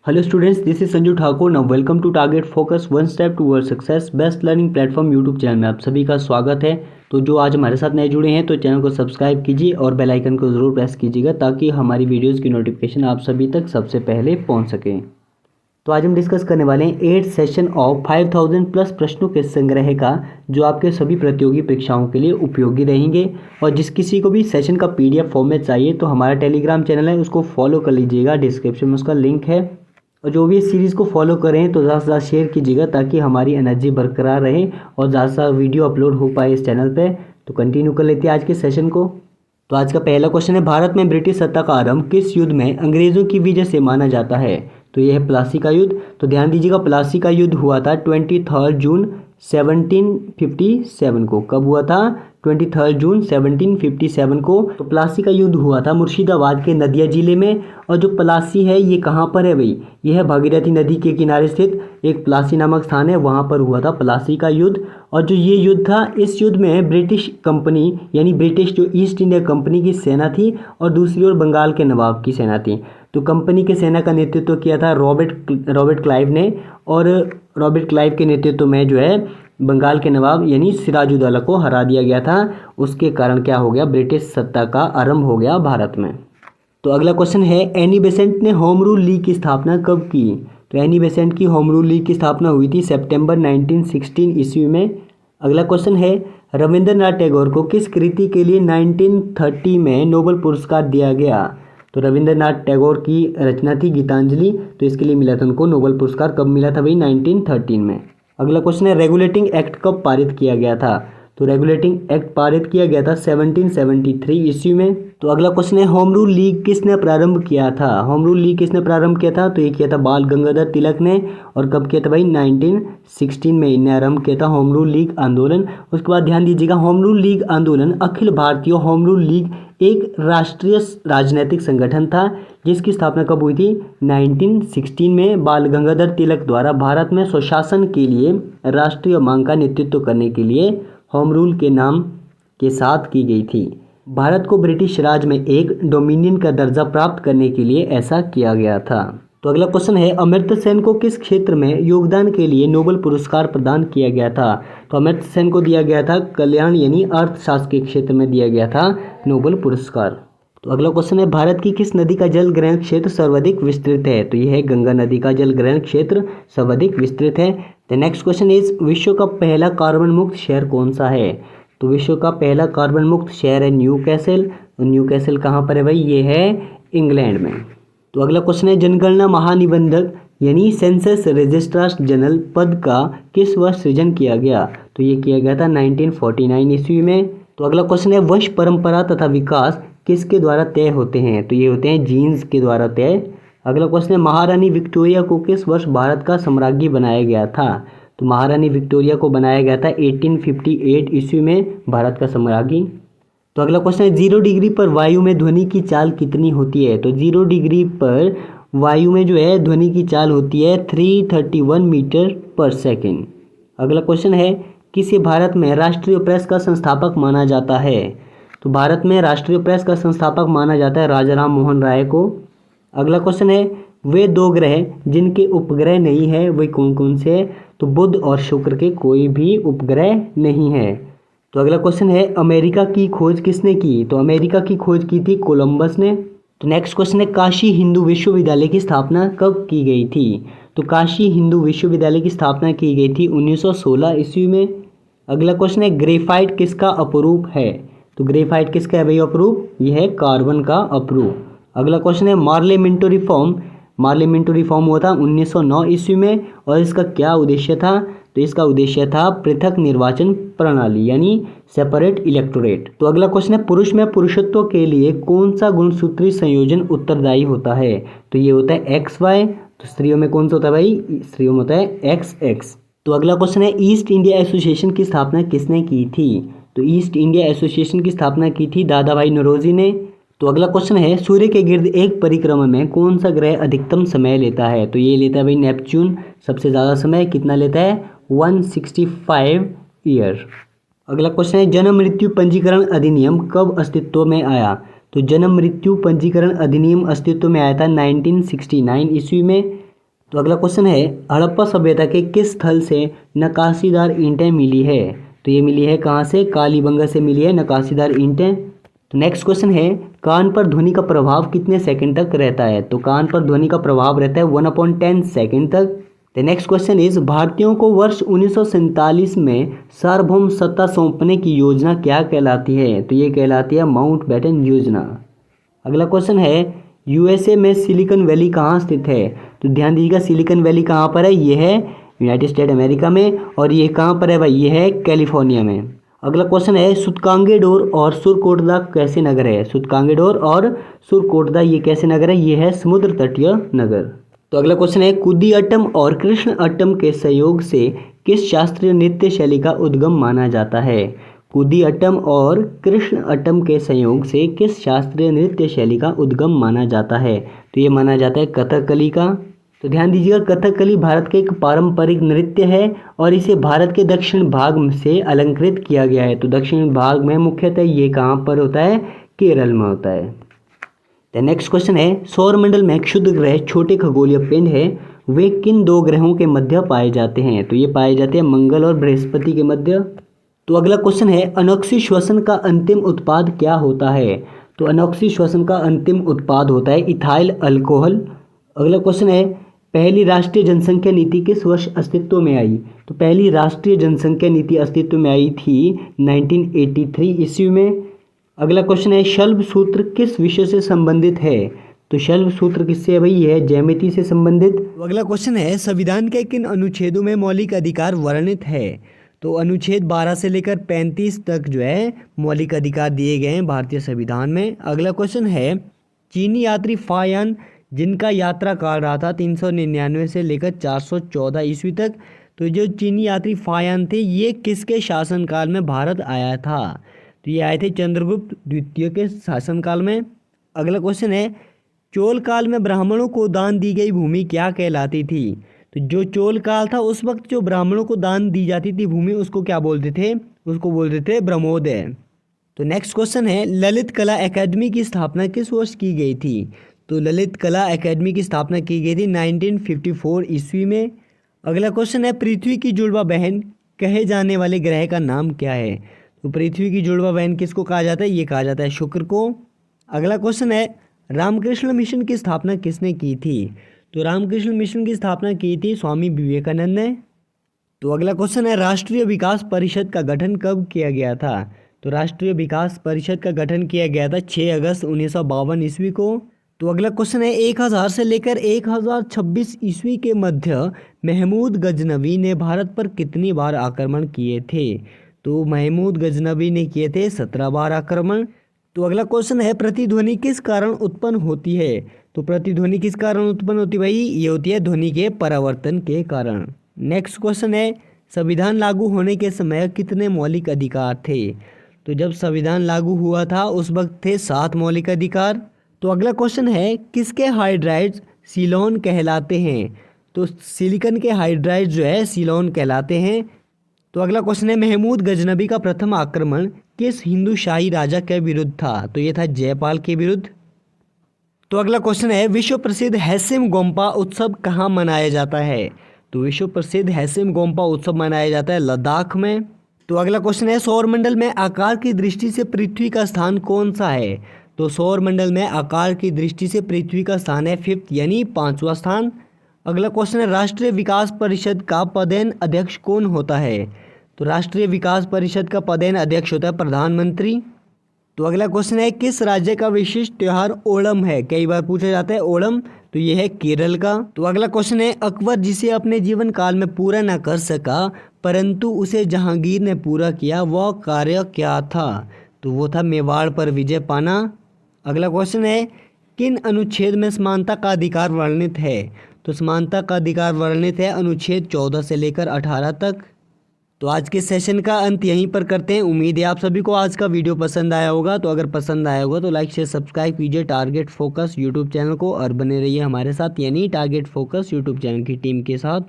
Hello students, this is Sanju Thakur. Now welcome to target focus one step toward success best learning platform YouTube channel में आप सभी का स्वागत है। तो जो आज हमारे साथ नए जुड़े हैं तो चैनल को सब्सक्राइब कीजिए और बेल आइकन को ज़रूर प्रेस कीजिएगा ताकि हमारी वीडियोज़ की नोटिफिकेशन आप सभी तक सबसे पहले पहुँच सकें। तो आज हम डिस्कस करने वाले हैं 8 सेशन ऑफ 5000 प्लस प्रश्नों के संग्रह का, जो आपके सभी प्रतियोगी परीक्षाओं के लिए उपयोगी रहेंगे। और जिस किसी को भी सेशन का पीडीएफ फॉर्मेट चाहिए तो हमारा टेलीग्राम चैनल है, उसको फॉलो कर लीजिएगा, डिस्क्रिप्शन में उसका लिंक है। और जो भी इस सीरीज़ को फॉलो करें तो ज़्यादा से ज़्यादा शेयर कीजिएगा ताकि हमारी एनर्जी बरकरार रहे और ज़्यादा से ज़्यादा वीडियो अपलोड हो पाए इस चैनल पे। तो कंटिन्यू कर लेते हैं आज के सेशन को। तो आज का पहला क्वेश्चन है, भारत में ब्रिटिश सत्ता का आरंभ किस युद्ध में अंग्रेज़ों की विजय से माना जाता है? तो यह है प्लासी का युद्ध। तो ध्यान दीजिएगा, प्लासी का युद्ध हुआ था 23 जून 1757 को। कब हुआ था? 23 जून 1757 को। तो प्लासी का युद्ध हुआ था मुर्शिदाबाद के नदिया जिले में। और जो प्लासी है ये कहाँ पर है भाई? यह है भागीरथी नदी के किनारे स्थित एक प्लासी नामक स्थान है, वहाँ पर हुआ था प्लासी का युद्ध। और जो ये युद्ध था, इस युद्ध में ब्रिटिश कंपनी यानी ब्रिटिश जो ईस्ट इंडिया कंपनी की सेना थी और दूसरी ओर बंगाल के नवाब की सेना थी। तो कंपनी के सेना का नेतृत्व किया था रॉबर्ट क्लाइव ने। और रॉबर्ट क्लाइव के नेतृत्व में जो है बंगाल के नवाब यानी सिराजुद्दौला को हरा दिया गया था। उसके कारण क्या हो गया? ब्रिटिश सत्ता का आरंभ हो गया भारत में। तो अगला क्वेश्चन है, एनी बेसेंट ने होम रूल लीग की स्थापना कब की? तो एनी बेसेंट की होम रूल लीग की स्थापना हुई थी सितंबर 1916 ईस्वी में। अगला क्वेश्चन है, रविंद्रनाथ टैगोर को किस कृति के लिए 1930 में नोबेल पुरस्कार दिया गया? तो रविंद्रनाथ टैगोर की रचना थी गीतांजलि, तो इसके लिए मिला था उनको नोबेल पुरस्कार। कब मिला था भाई? 1913 में। अगला क्वेश्चन है, रेगुलेटिंग एक्ट कब पारित किया गया था? तो रेगुलेटिंग एक्ट पारित किया गया था 1773 ईस्वी में। तो अगला क्वेश्चन है, होम रूल लीग किसने प्रारंभ किया था? होम रूल लीग किसने प्रारंभ किया था? तो ये किया था बाल गंगाधर तिलक ने। और कब किया था भाई? 1916 में इन्हें आरंभ किया था होम रूल लीग आंदोलन। उसके बाद ध्यान दीजिएगा, होम रूल लीग आंदोलन Akhil Bharatiya home rule league एक राष्ट्रीय राजनीतिक संगठन था जिसकी स्थापना कब हुई थी? 1916 में बाल गंगाधर तिलक द्वारा भारत में स्वशासन के लिए राष्ट्रीय मांग का नेतृत्व करने के लिए होम रूल के नाम के साथ की गई थी। भारत को ब्रिटिश राज में एक डोमिनियन का दर्जा प्राप्त करने के लिए ऐसा किया गया था। तो अगला क्वेश्चन है, अमर्त्य सेन को किस क्षेत्र में योगदान के लिए नोबेल पुरस्कार प्रदान किया गया था? तो अमर्त्य सेन को दिया गया था कल्याण यानी अर्थशास्त्र के क्षेत्र में दिया गया था नोबेल पुरस्कार। तो अगला क्वेश्चन है, भारत की किस नदी का जल ग्रहण क्षेत्र सर्वाधिक विस्तृत है? तो यह है गंगा नदी का जल ग्रहण क्षेत्र सर्वाधिक विस्तृत है। द नेक्स्ट क्वेश्चन इज, विश्व का पहला कार्बन मुक्त शहर कौन सा है? तो विश्व का पहला कार्बन मुक्त शहर है न्यू कैसल। न्यू कैसल कहाँ पर है भाई? ये है इंग्लैंड में। तो अगला क्वेश्चन है, जनगणना महानिबंधक यानी सेंसस रजिस्ट्रार जनरल पद का किस वर्ष सृजन किया गया? तो ये किया गया था 1949 ईस्वी में। तो अगला क्वेश्चन है, वंश परंपरा तथा विकास किसके द्वारा तय होते हैं? तो ये होते हैं जीन्स के द्वारा तय। अगला क्वेश्चन है, महारानी विक्टोरिया को किस वर्ष भारत का सम्राज्ञी बनाया गया था? तो महारानी विक्टोरिया को बनाया गया था 1858 ईस्वी में भारत का सम्राज्ञी। तो अगला क्वेश्चन है, 0 डिग्री पर वायु में ध्वनि की चाल कितनी होती है? तो 0 डिग्री पर वायु में जो है ध्वनि की चाल होती है 331 मीटर पर सेकेंड। अगला क्वेश्चन है, किसे भारत में राष्ट्रीय प्रेस का संस्थापक माना जाता है? तो भारत में राष्ट्रीय प्रेस का संस्थापक माना जाता है राजा राम मोहन राय को। अगला क्वेश्चन है, वे 2 ग्रह जिनके उपग्रह नहीं है वे कौन कौन से हैं? तो बुध और शुक्र के कोई भी उपग्रह नहीं है। तो अगला क्वेश्चन है, अमेरिका की खोज किसने की? तो अमेरिका की खोज की थी कोलंबस ने। तो नेक्स्ट क्वेश्चन है, काशी हिंदू विश्वविद्यालय की स्थापना कब की गई थी? तो काशी हिंदू विश्वविद्यालय की स्थापना की गई थी 1916 ईस्वी में। अगला क्वेश्चन है, ग्रेफाइट किसका अपरूप है? तो ग्रेफाइट किसका है भाई अपरूप? यह है कार्बन का अपरूप। अगला क्वेश्चन है, मार्लिमेंटो रिफॉर्म हुआ था 1909 ईस्वी में और इसका क्या उद्देश्य था? तो इसका उद्देश्य था पृथक निर्वाचन प्रणाली यानी सेपरेट इलेक्टोरेट। तो अगला क्वेश्चन है, पुरुष में पुरुषत्व के लिए कौन सा गुणसूत्री संयोजन उत्तरदायी होता है? तो ये होता है XY। तो स्त्रियों में कौन सा होता है भाई? स्त्रियों में होता है XX। तो अगला क्वेश्चन है, ईस्ट इंडिया एसोसिएशन की स्थापना किसने की थी? तो ईस्ट इंडिया एसोसिएशन की स्थापना की थी दादा भाई नौरोजी ने। तो अगला क्वेश्चन है, सूर्य के गिर्द एक परिक्रमा में कौन सा ग्रह अधिकतम समय लेता है? तो ये लेता है भाई नेपच्यून सबसे ज़्यादा समय। कितना लेता है? 165 ईयर। अगला क्वेश्चन है, जन्म मृत्यु पंजीकरण अधिनियम कब अस्तित्व में आया? तो जन्म मृत्यु पंजीकरण अधिनियम अस्तित्व में आया था 1969 ईस्वी में। तो अगला क्वेश्चन है हड़प्पा सभ्यता के किस स्थल से नक्काशीदार ईंटें मिली है? तो ये मिली है कहाँ से? कालीबंगा से मिली है नक्काशीदार ईंटें। तो नेक्स्ट क्वेश्चन है कान पर ध्वनि का प्रभाव कितने सेकंड तक रहता है? तो कान पर ध्वनि का प्रभाव रहता है 1/10 सेकंड तक। द नेक्स्ट क्वेश्चन इज भारतीयों को वर्ष 1947 में सार्वभौम सत्ता सौंपने की योजना क्या कहलाती है? तो ये कहलाती है माउंटबेटन योजना। अगला क्वेश्चन है यूएसए में सिलिकॉन वैली कहाँ स्थित है? तो ध्यान दीजिएगा सिलिकॉन वैली कहाँ पर है? ये है यूनाइटेड स्टेट अमेरिका में। और ये कहाँ पर है भाई? ये है कैलिफोर्निया में। अगला क्वेश्चन है सूतकांगेडोर और सुरकोटदा कैसे नगर है? सूतकांगेडोर और सुरकोटदा ये कैसे नगर है? ये है समुद्र तटीय नगर। तो अगला क्वेश्चन है कुदियाट्टम और कृष्ण अट्टम के सहयोग से किस शास्त्रीय नृत्य शैली का उद्गम माना जाता है? कुदियाट्टम और कृष्ण अट्टम के संयोग से किस शास्त्रीय नृत्य शैली का उद्गम माना जाता है? तो ये माना जाता है कथकली का। तो ध्यान दीजिएगा कथकली भारत के एक पारंपरिक नृत्य है और इसे भारत के दक्षिण भाग से अलंकृत किया गया है। तो दक्षिण भाग में मुख्यतः ये कहाँ पर होता है? केरल में होता है। नेक्स्ट क्वेश्चन है सौरमंडल में क्षुद्र ग्रह छोटे खगोलीय पिंड है वे किन दो ग्रहों के मध्य पाए जाते हैं? तो ये पाए जाते हैं मंगल और बृहस्पति के मध्य। तो अगला क्वेश्चन है अनोक्सी श्वसन का अंतिम उत्पाद क्या होता है? तो अनोक्सी श्वसन का अंतिम उत्पाद होता है इथाइल अल्कोहल। अगला क्वेश्चन है पहली राष्ट्रीय जनसंख्या नीति किस वर्ष अस्तित्व में आई? तो पहली राष्ट्रीय जनसंख्या नीति अस्तित्व में आई थी 1983 ईस्वी में। अगला क्वेश्चन है शल्ब सूत्र किस विषय से संबंधित है? तो शल्ब सूत्र किससे है भाई? यह है ज्यामिति से संबंधित। तो अगला क्वेश्चन है संविधान के किन अनुच्छेदों में मौलिक अधिकार वर्णित है? तो अनुच्छेद 12 से लेकर 35 तक जो है मौलिक अधिकार दिए गए हैं भारतीय संविधान में। अगला क्वेश्चन है चीनी यात्री फायान जिनका यात्रा काल रहा था 399 से लेकर 414 ईस्वी तक। तो जो चीनी यात्री फायान थे ये किसके शासनकाल में भारत आया था? तो ये आए थे चंद्रगुप्त द्वितीय के शासनकाल में। अगला क्वेश्चन है चोल काल में ब्राह्मणों को दान दी गई भूमि क्या कहलाती थी? तो जो चोल काल था उस वक्त जो ब्राह्मणों को दान दी जाती थी भूमि उसको क्या बोलते थे? उसको बोलते थे ब्रह्मोदय। तो नेक्स्ट क्वेश्चन है ललित कला एकेडमी की स्थापना किस वर्ष की गई थी? तो ललित कला एकेडमी की स्थापना की गई थी 1954 ईस्वी में। अगला क्वेश्चन है पृथ्वी की जुड़वा बहन कहे जाने वाले ग्रह का नाम क्या है? तो पृथ्वी की जुड़वा बहन किसको कहा जाता है? ये कहा जाता है शुक्र को। अगला क्वेश्चन है रामकृष्ण मिशन की स्थापना किसने की थी? तो रामकृष्ण मिशन की स्थापना की थी स्वामी विवेकानंद ने। तो अगला क्वेश्चन है राष्ट्रीय विकास परिषद का गठन कब किया गया था? तो राष्ट्रीय विकास परिषद का गठन किया गया था 6 अगस्त 1952 ईस्वी को। तो अगला क्वेश्चन है 1000 से लेकर 1026 ईस्वी के मध्य महमूद गजनवी ने भारत पर कितनी बार आक्रमण किए थे? तो महमूद गजनवी ने किए थे 17 बार आक्रमण। तो अगला क्वेश्चन है प्रतिध्वनि किस कारण उत्पन्न होती है? तो प्रतिध्वनि किस कारण उत्पन्न होती है भाई? ये होती है ध्वनि के परावर्तन के कारण। नेक्स्ट क्वेश्चन है संविधान लागू होने के समय कितने मौलिक अधिकार थे? तो जब संविधान लागू हुआ था उस वक्त थे 7 मौलिक अधिकार। तो अगला क्वेश्चन है किसके हाइड्राइड्स सीलोन कहलाते हैं? तो सिलिकॉन के हाइड्राइड्स जो है सीलोन कहलाते हैं। तो अगला क्वेश्चन है महमूद गजनबी का प्रथम आक्रमण किस हिंदू शाही राजा के विरुद्ध था? तो ये था जयपाल के विरुद्ध। तो अगला क्वेश्चन है विश्व प्रसिद्ध हैसिम गोम्पा उत्सव कहाँ मनाया जाता है? तो विश्व प्रसिद्ध हैसिम गोम्पा उत्सव मनाया जाता है लद्दाख में। तो अगला क्वेश्चन है सौरमंडल में आकार की दृष्टि से पृथ्वी का स्थान कौन सा है? तो सौरमंडल में आकार की दृष्टि से पृथ्वी का स्थान है 5th यानी 5वां स्थान। अगला क्वेश्चन है राष्ट्रीय विकास परिषद का पदेन अध्यक्ष कौन होता है? तो राष्ट्रीय विकास परिषद का पदेन अध्यक्ष होता है प्रधानमंत्री। तो अगला क्वेश्चन है किस राज्य का विशिष्ट त्यौहार ओणम है? कई बार पूछा जाता है ओणम, तो ये है केरल का। तो अगला क्वेश्चन है अकबर जिसे अपने जीवन काल में पूरा न कर सका परंतु उसे जहांगीर ने पूरा किया वह कार्य क्या था? तो वो था मेवाड़ पर विजय पाना। अगला क्वेश्चन है किन अनुच्छेद में समानता का अधिकार वर्णित है? तो समानता का अधिकार वर्णित है अनुच्छेद 14 से लेकर 18 तक। तो आज के सेशन का अंत यहीं पर करते हैं। उम्मीद है आप सभी को आज का वीडियो पसंद आया होगा। तो अगर पसंद आया होगा तो लाइक शेयर सब्सक्राइब कीजिए टारगेट फोकस यूट्यूब चैनल को और बने रहिए हमारे साथ यानी टारगेट फोकस यूट्यूब चैनल की टीम के साथ।